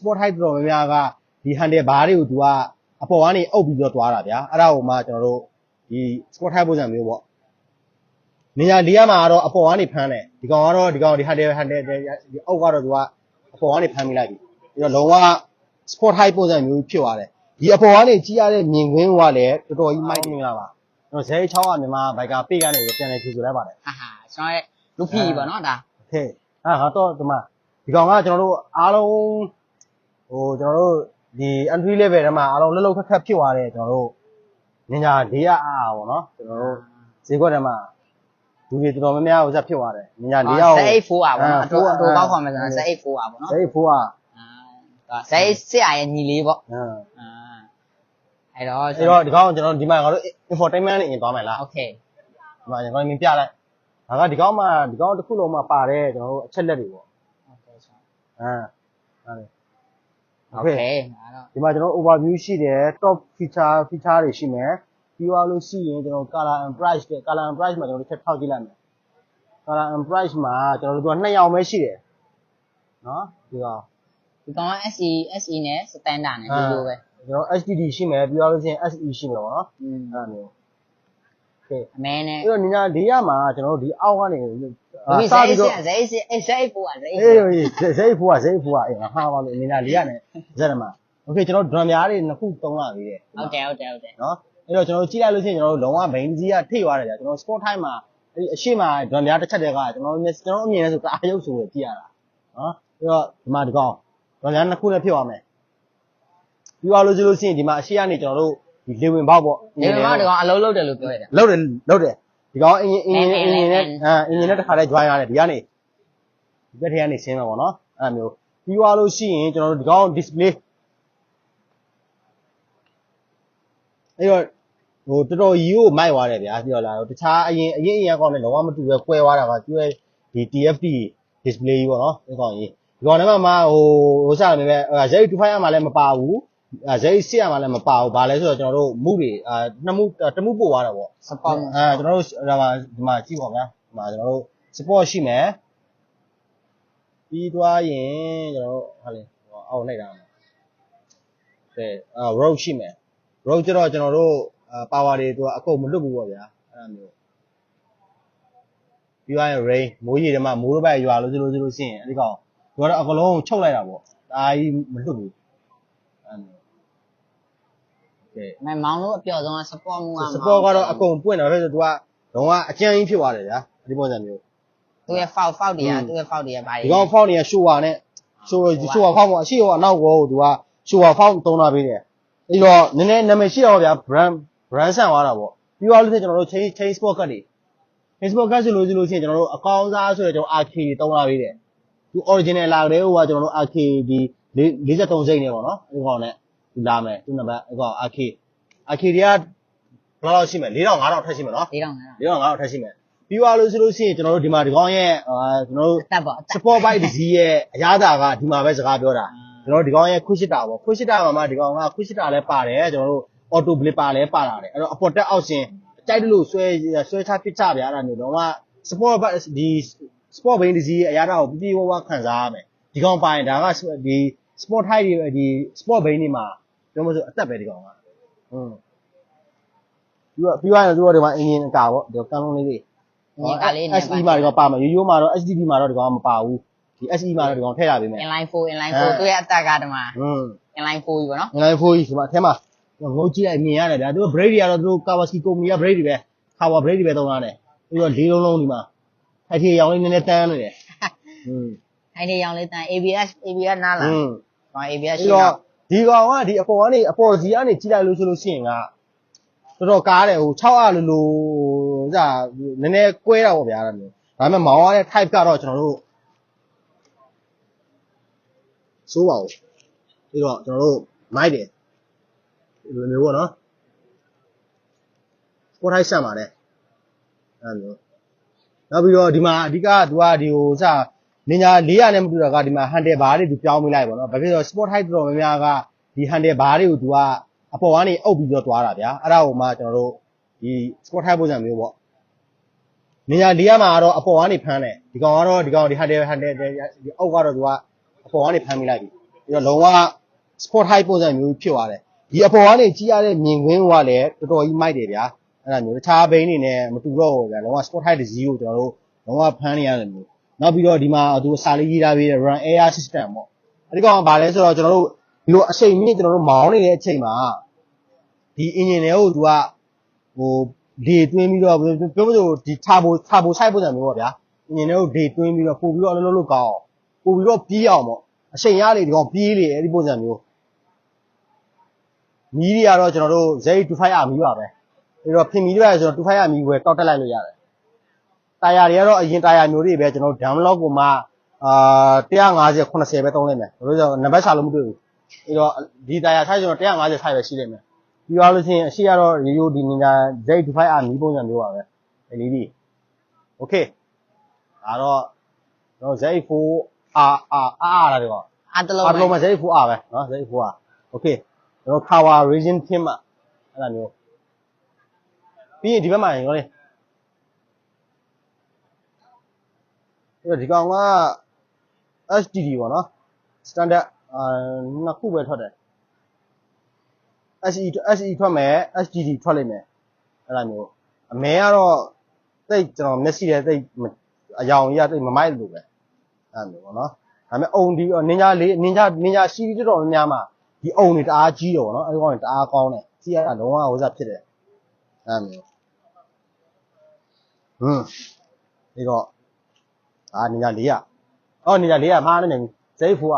sport height တော်များများကဒီ handle bar တွေကိုသူကအပေါ်ကနေအုပ်ပြီးတော့သွားတာဗျာအဲ့ဒါကိုမှကျွန်တော်တို့ဒီ sport height ပုံစံမျိုးပေါ့နေရာ၄မှာကတော့အပေါ်ကနေဖမ်းတယ်ဒီကောင်ကတော့ဒီကောင်ဒီ handle ဒီအုပ်ကတော့သူကအပေါ်ကနေဖမ်းမိလိုက်ပြီပြီးတော့လုံးဝ sport height ပုံစံမျိုးဖြစ်သွားတယ်ဒီအပေါ်ကနေကြည့်ရတဲ့မြင်ကွင်းကလည်းတော်တော်ကြီးမိုက်နေလားပါကျွန်တော်ဇဲ6ကမြန်မာဘိုက်ကပေကနေပြန်လဲဖြူဆိုလိုက်ပါတယ်ဟာကျွန်တော်ရဲ့လူဖီပေါ့နော်ဒါโอเคဟာတော့ဒီမှာဒီကောင်ကကျွန်တော်တို့အားလုံးဟိုကျွန်တော်တို့ဒီ entry level ထဲမှာအားလုံးလှုပ်ခက်ဖြစ်သွားတယ်ကျွန်တော်တို့နင်ညာ၄အားပေါ့နော်ကျွန်တော်တို့ဈေးကွက်ထဲမှာလူတွေတော်တော်များများဟိုဆက်ဖြစ်သွားတယ်နင်ညာ၄ရောက်ဇဲ4อ่ะပေါ့နော်အတူကောက်ခေါ်မယ်ဆိုတော့ဇဲ4อ่ะပေါ့နော်ဇဲ4อ่ะဇဲစစ်အားရဲ့ညီလေးပေါ့အဲ့တော့ဒီကောင်ကျွန်တော်ဒီမှာငါတို့ infotainment နဲ့အင်သွားမယ်လားโอเคဒီမှာကျွန်တော်မြင်ပြလိုက်ဒါကဒီကောင်မှဒီကောင်တစ်ခုလုံးမှာပါတယ်ကျွန်တော်တို့အချက်လက်တွေပေါ့โอเคဟုတ်โอเคဒီမှာကျွန်တော် overview ရှိတယ် top feature တွေရှိမယ်ပြီးသွားလို့ရှိရင်ကျွန်တော် color and price တဲ့ color and price မှာကျွန်တော်တို့ချက်ထောက်ကြည့်လိုက်မယ် color and price မှာကျွန်တော်တို့က2ရောင်ပဲရှိတယ်နော်ဒီကောင်က SE နဲ့ standard နဲ့ဒီလိုပဲကျွန်တော် HDD ရှိမယ်ပြီးသွားလို့ရှိရင် SE ရှိမယ်ပေါ့နော်အဲ့ဒါမျိုးโอเคအမဲနဲ့အဲ့တော့ညီညာ၄ရမှာကျွန်တော်တို့ဒီအောက်ကနေစပြီးတော့ဇဲ4อ่ะဇဲ4အေးဟာပါလို့ညီညာ၄ရနဲ့ဇက်မှာโอเคကျွန်တော် drum များတွေနှစ်ခုသုံးလာပြီတဲ့ဟုတ်တယ်နော်အဲ့တော့ကျွန်တော်ကြည့်လိုက်လို့ရှိရင်ကျွန်တော်တို့လုံးဝ main ကြီးကထိသွားတယ်ကြာကျွန်တော် sport time မှာအဲ့အရှိမ drum များတစ်ချက်တည်းကကျွန်တော်အမြင်နဲ့ဆိုတအားရုပ်ဆိုကြည့်ရတာနော်အဲ့တော့ဒီမှာဒီကောင် drum များနှစ်ခုနဲ့ဖြစ်သွားမယ်ပြီးသွားလို့ရှိရင်ဒီမှာအရှိကနေကျွန်တော်တို့ဒီလေဝင်ပေါက်ပေါ့လေဝင်ပေါက်ဒီကောင်အလုံးလုံးတယ်လို့ပြောရတယ်လုံးတယ်ဒီကောင်အင်ဂျင်နဲ့တစ်ခါတည်း join ရတယ်ဒီကနေဒီဘက်ထဲကနေဆင်းမှာပေါ့နော်အဲ့လိုမျိုးပြီးသွားလို့ရှိရင်ကျွန်တော်တို့ဒီကောင် display အဲ့တော့ဟိုတော်တော်ကြီးကိုမိုက်သွားတယ်ဗျာပြောလာတော့တခြားအရင်ကောင်းတယ်လုံးဝမတူပဲကွဲသွားတာကကျွဲဒီ TFT display ကြီးပေါ့နော်ဒီကောင်ကြီးဒီကောင်ထဲမှာဟိုစားနေပဲZ25 မှာလည်းမပါဘူးZ6 မှာလည်းမပါဘူးဘာလဲဆိုတော့ကျွန်တော်တို့မှုတွေနှစ်မှုတမှုပို့သွားတာပေါ့ support ကျွန်တော်တို့ဒီမှာကြည့်ပါဗျာဒီမှာကျွန်တော်တို့ support ရှိမယ်ပြီးသွားရင်ကျွန်တော်တို့ဟာလေအောက်လိုက်တာကဲroad ရှိမယ် road ကျတော့ကျွန်တော်တို့power တွေသူကအကုန်မလွတ်ဘူးပေါ့ဗျာအဲ့လိုမျိုးပြီးသွားရင် rain မိုးရေတွေမှာမိုးတစ်ပတ်ရွာလို့ဆိုလို့ရှိရင်အဲ့ဒီကောင်သူကတော့အကလုံးချုပ်လိုက်တာပေါ့ဒါကြီးမလွတ်ဘူးအဲ့လိုကဲမောင်လို့အပြော့ဆုံးက support မှုက support ကတော့အကုန်ပွင့်တာပဲဆိုသူကလုံးဝအကျန်းကြီးဖြစ်သွားတယ်ဗျာဒီပုံစံမျိုးသူရဲ့ fault တွေကဘာတွေဒီကောင် fault တွေက shower နဲ့ shower fault ပေါ့အရှိရောအနောက်ကိုသူက shower fault သုံးထားပေးတယ်အဲ့တော့နည်းနည်းနာမည်ရှိတော့ဗျာ brand ဆန်သွားတာပေါ့ပြီးတော့လို့ကျွန်တော်တို့ chain sport card တွေ chain sport card ဆိုလို့ရှိရင်ကျွန်တော်တို့အကောင်းစားဆိုရင်ကျွန်တော် RK သုံးထားပေးတယ်သူ original လာတဲ့ဟိုကကျွန်တော်တို့ RK ဒီ43စိတ်နဲ့ပေါ့နော်ဒီကောင်နဲ့ဒီလာမယ်သူနံပါတ်အကောင် RK တွေကဘယ်လောက်ရှိမလဲ4000 5000ထက်ရှိမယ်နော်4000 5000ထက်ရှိမယ်ပြီးသွားလို့ဆိုလို့ရှိရင်ကျွန်တော်တို့ဒီမှာဒီကောင်ရဲ့ကျွန်တော်တို့ support bike ဒီစီးရဲ့အရသာကဒီမှာပဲစကားပြောတာကျွန်တော်တို့ဒီကောင်ရဲ့ခွရှစ်တာပေါ့ခွရှစ်တာမှာဒီကောင်ကခွရှစ်တာလည်းပါတယ်ကျွန်တော်တို့ auto blipper လည်းပါလာတယ်အဲ့တော့အပေါ်တက်အောက်ရှင်ကြိုက်တယ်လို့ဆွဲချပစ်ချဗျာအဲ့ဒါမျိုးတော့က support bike ဒီ sport bike ဒီစီးရဲ့အရသာကိုပြည့်ဝခံစားရမယ်ဒီကောင်ပါရင်ဒါကဒီ sport height တွေဒီ sport bike တွေမှာပြောမလို့အသက်ပဲဒီကောင်ကပြီးသွားရင်သူတို့ဒီမှာ engine အကာပေါ့ဒီကန်းလုံးလေးတွေSE မှာဒီကောင်ပါမယ်ရိုးရိုးမှာတော့ HDD မှာတော့ဒီကောင်မပါဘူးဒီ SE မှာတော့ဒီကောင်ထည့်ရပေးမယ် inline 4သူရဲ့အသက်ကဒီမှာ inline 4ကြီးပေါ့နော် inline 4ကြီးဒီမှာအထဲမှာငုတ်ကြည့်လိုက်မြင်ရတယ်ဗျာသူက brake တွေကတော့သူ Kawasaki ကုမ္ပဏီက brake တွေပဲ Power brake တွေပဲသုံးရတယ်ပြီးတော့လေးလုံးဒီမှာထိုက်ထီရောင်လေးနည်းနည်းတန်းနေတယ်ထိုက်ထီရောင်လေးတန်း ABS နားလာABS ရှိတော့ဒီကောင်ကဒီအပေါ်စီကနေကြည့်လိုက်လို့ဆိုလို့ရှိရင်ကတော်တော်ကားတယ်ဟို6အားလိုစနည်းနည်းကွဲတာပေါ့ဗျာအဲ့လိုမျိုးဒါပေမဲ့မောင်းရတဲ့ type ကတော့ကျွန်တော်တို့စိုးပါဘူးပြီးတော့ကျွန်တော်တို့မိုက်တယ်ဒီလိုမျိုးပေါ့နော် sport height ဆက်ပါတယ်အဲ့လိုနောက်ပြီးတော့ဒီမှာအဓိကသူကဒီဟိုစနင်ညာ400နဲ့မတူတာကဒီမှာ handle bar တွေသူပြောင်းပေးလိုက်ပေါ့နော်ဘာဖြစ်လို့ sport height တော်များများကဒီ handle bar တွေကိုသူကအပေါ်ကနေအုပ်ပြီးတော့သွားတာဗျာအဲ့ဒါကိုမှကျွန်တော်တို့ဒီ sport height ပုံစံမျိုးပေါ့နေရာ၄မှာကတော့အပေါ်ကနေဖမ်းတယ်ဒီကောင်ကတော့ဒီ handle ဒီအုပ်ကတော့သူကအပေါ်ကနေဖမ်းမိလိုက်ပြီ ပြီးတော့လုံးဝ sport high ပုံစံမျိုးဖြစ်သွားတယ်ဒီအပေါ်ကနေကြီးရတဲ့မြင်ကွင်းကလည်းတော်တော်ကြီးမိုက်တယ်ဗျာအဲ့ဒါမျိုးတခြားဘိန်းတွေနဲ့မတူတော့ဘူးဗျာလုံးဝ sport high တစ်စီးကိုကျွန်တော်တို့လုံးဝဖမ်းနေရတယ်မျိုးနောက်ပြီးတော့ဒီမှာသူစာလေးရေးထားပြီး run air system ပေါ့အဲ့ဒီကောင်ကဘာလဲဆိုတော့ကျွန်တော်တို့ဒီလိုအချိန်မြင့်ကျွန်တော်တို့မောင်းနေတဲ့အချိန်မှာဒီ engine တွေကိုသူကဟိုလေတွင်းပြီးတော့ပြောမလို့ဒီturbo side ပုံစံမျိုးပေါ့ဗျာ engine တွေကိုလေတွင်းပြီးတော့ပို့ပြီးတော့အလုပ်လုပ်ကောင်းပို့ပြီးတော့ပြေးအောင်ပေါ့အချိန်ရလေဒီကောင်ပြေးလေအဲ့ဒီပုံစံမျိုးမီးတွေကတော့ကျွန်တော်တို့ Z25R မီးပါပဲအဲ့တော့ပြင်မီးတွေဆိုတော့ 25R မီးဝယ်တောက်တက်လိုက်လို့ရတယ်တာယာတွေကတော့အရင်တာယာမျိုးတွေပဲကျွန်တော်တို့ download ကိုမှ150 80ပဲသုံးလိုက်မယ်တို့ဆိုနံပါတ်စာလို့မတွေ့ဘူးအဲ့တော့ဒီတာယာ size ဆိုတော့150 size ပဲရှိလိမ့်မယ်ပြီးသွားလို့ရှိရင်အရှိကတော့ရိုးဒီနင်ဂျာ Z25R မီးပုံစံမျိုးပါပဲအဲ့လေးဒီ okay ဒါတော့ကျွန်တော် Z4R လာတယ်ပေါ့အားတလုံး အားလုံးမှာ Z4R ပဲเนาะ Z4R okay ကျွန်တော် Power Region ဖြစ်မှာအဲ့လိုမျိုးပြီးရင်ဒီဘက်မှာရောလေအဲ့ဒီကောင်က HDD ပေါ့နော် standard နှစ်ခုပဲထွက်တယ် SE ထွက်မယ် HDD ထွက်လိမ့်မယ်အဲ့လိုမျိုးအမဲကတော့တိတ်ကျွန်တော်မျက်စိထဲတိတ်အယောင်ကြီးတိတ်မမိုက်လို့ပဲအဲ့လိုမျိုးပေါ့နော်ဒါပေမဲ့အုံဒီနင်ဂျာစီးတော်တော်များများမှာဒီအုံတွေတအားကြီးတယ်ပေါ့နော်အဲ့ဒီကောင်တွေတအားကောင်းတယ်စီးရတာလုံးဝဟိုစားဖြစ်တယ်အဲ့လိုမျိုးဒီတော့နင်ဂျာ400အော်နင်ဂျာ400မှားနေတယ်Z4က